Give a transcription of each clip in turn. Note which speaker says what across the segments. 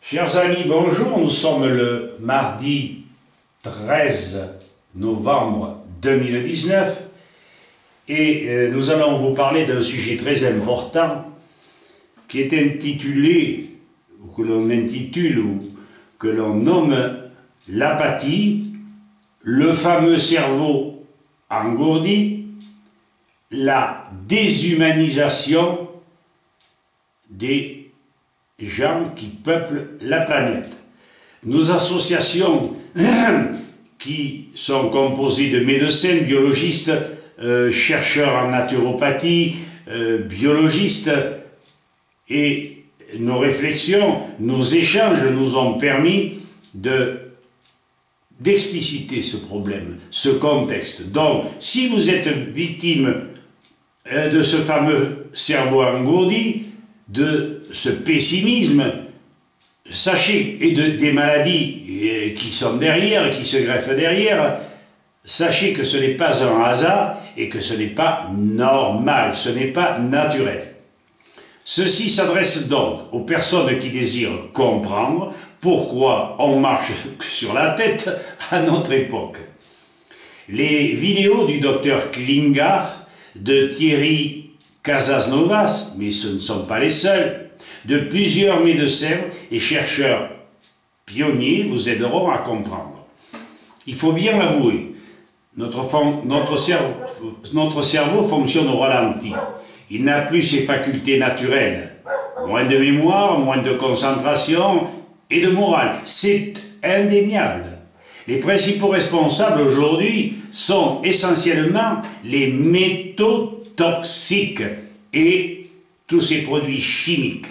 Speaker 1: Chers amis, bonjour, nous sommes le mardi 13 novembre 2019 et nous allons vous parler d'un sujet très important qui est intitulé, ou que l'on intitule, ou que l'on nomme l'apathie, le fameux cerveau engourdi, la déshumanisation des gens qui peuplent la planète. Nos associations qui sont composées de médecins, biologistes, chercheurs en naturopathie, biologistes, et nos réflexions, nos échanges nous ont permis d'expliciter ce problème, ce contexte. Donc, si vous êtes victime de ce fameux cerveau engourdi, de ce pessimisme, sachez, et des maladies qui sont derrière, qui se greffent derrière, sachez que ce n'est pas un hasard et que ce n'est pas normal, ce n'est pas naturel. Ceci s'adresse donc aux personnes qui désirent comprendre pourquoi on marche sur la tête à notre époque. Les vidéos du docteur Klinghardt, de Thierry Casasnovas, mais ce ne sont pas les seuls, de plusieurs médecins et chercheurs pionniers vous aideront à comprendre. Il faut bien l'avouer, notre cerveau fonctionne au ralenti. Il n'a plus ses facultés naturelles, moins de mémoire, moins de concentration et de morale. C'est indéniable. Les principaux responsables aujourd'hui sont essentiellement les métaux toxiques et tous ces produits chimiques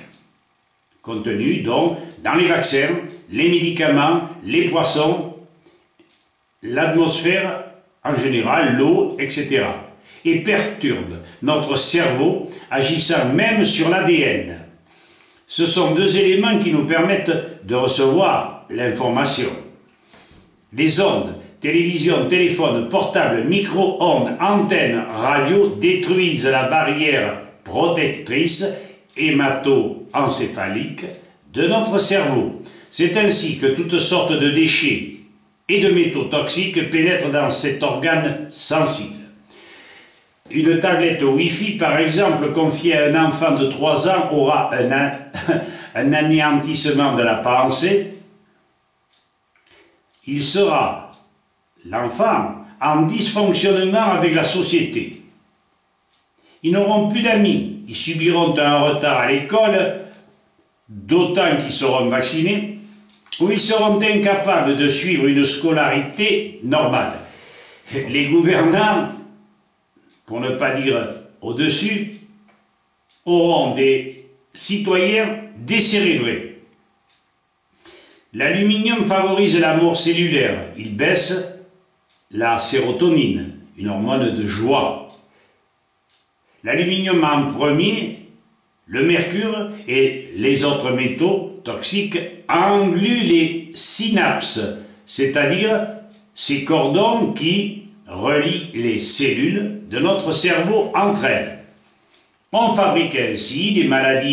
Speaker 1: contenus donc dans les vaccins, les médicaments, les poissons, l'atmosphère en général, l'eau, etc. et perturbent notre cerveau, agissant même sur l'ADN. Ce sont deux éléments qui nous permettent de recevoir l'information. Les ondes, télévision, téléphone, portable, micro-ondes, antennes, radio détruisent la barrière protectrice hémato-encéphalique de notre cerveau. C'est ainsi que toutes sortes de déchets et de métaux toxiques pénètrent dans cet organe sensible. Une tablette Wi-Fi, par exemple, confiée à un enfant de 3 ans aura un anéantissement de la pensée. Il sera, l'enfant, en dysfonctionnement avec la société. Ils n'auront plus d'amis, ils subiront un retard à l'école, d'autant qu'ils seront vaccinés, ou ils seront incapables de suivre une scolarité normale. Les gouvernants, pour ne pas dire au-dessus, auront des citoyens décérébrés. L'aluminium favorise la mort cellulaire, il baisse la sérotonine, une hormone de joie. L'aluminium en premier, le mercure et les autres métaux toxiques engluent les synapses, c'est-à-dire ces cordons qui relient les cellules de notre cerveau entre elles. On fabrique ainsi des malades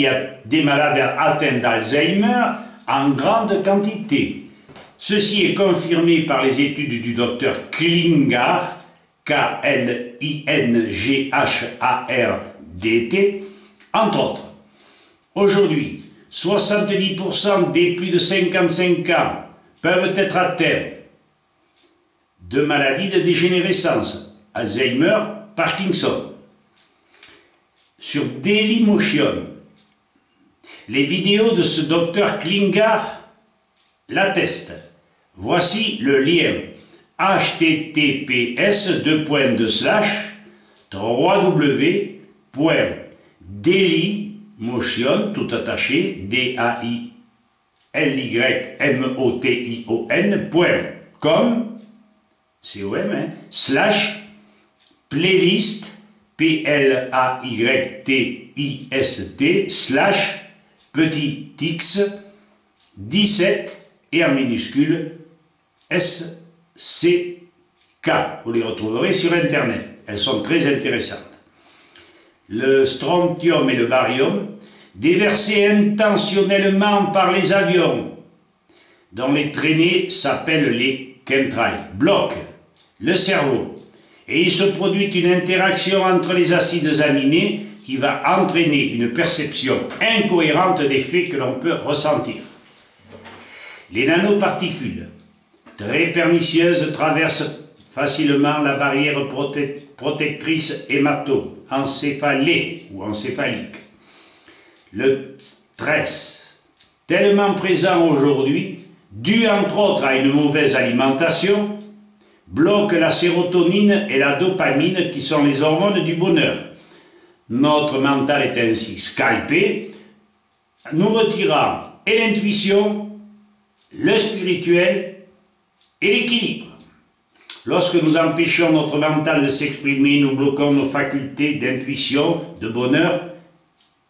Speaker 1: atteints d'Alzheimer en grande quantité. Ceci est confirmé par les études du docteur Klinghardt, K-L-I-N-G-H-A-R-D-T, entre autres. Aujourd'hui, 70% des plus de 55 ans peuvent être atteints de maladies de dégénérescence, Alzheimer, Parkinson. Sur Dailymotion, les vidéos de ce docteur Klinghardt l'attestent. Voici le lien https://www.dailymotion, tout attaché, DAILYMOTION.com /playlist PLAYTIST /x 17 et en minuscule SCK. Vous les retrouverez sur Internet. Elles sont très intéressantes. Le strontium et le barium déversés intentionnellement par les avions, dont les traînées s'appellent les chemtrails, bloquent le cerveau. Et il se produit une interaction entre les acides aminés qui va entraîner une perception incohérente des faits que l'on peut ressentir. Les nanoparticules, très pernicieuses, traversent facilement la barrière protectrice hémato-encéphalée ou encéphalique. Le stress, tellement présent aujourd'hui, dû entre autres à une mauvaise alimentation, bloque la sérotonine et la dopamine qui sont les hormones du bonheur. Notre mental est ainsi scalpé, nous retirant et l'intuition, le spirituel et l'équilibre. Lorsque nous empêchons notre mental de s'exprimer, nous bloquons nos facultés d'intuition, de bonheur,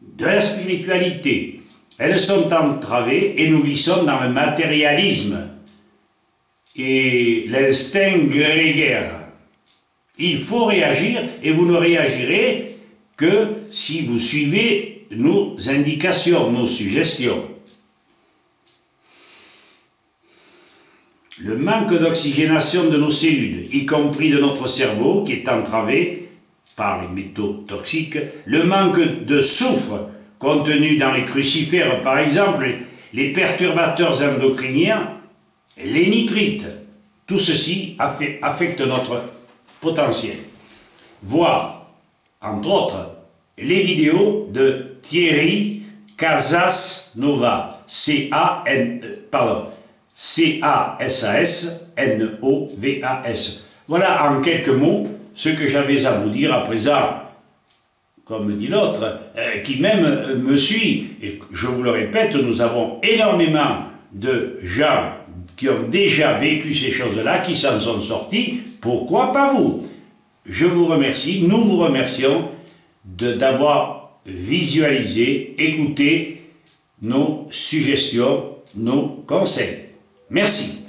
Speaker 1: de la spiritualité. Elles sont entravées et nous glissons dans le matérialisme et l'instinct grégaire. Il faut réagir et vous ne réagirez que si vous suivez nos indications, nos suggestions. Le manque d'oxygénation de nos cellules, y compris de notre cerveau, qui est entravé par les métaux toxiques, le manque de soufre contenu dans les crucifères, par exemple, les perturbateurs endocriniens, les nitrites, tout ceci affecte notre potentiel. Voir, entre autres, les vidéos de Thierry Casasnova, C-A-S-A-S-N-O-V-A-S. Voilà en quelques mots ce que j'avais à vous dire à présent, comme dit l'autre, qui même me suit. Et je vous le répète, nous avons énormément de gens qui ont déjà vécu ces choses-là, qui s'en sont sortis. Pourquoi pas vous? Je vous remercie, nous vous remercions d'avoir visualisé, écouté nos suggestions, nos conseils. Merci.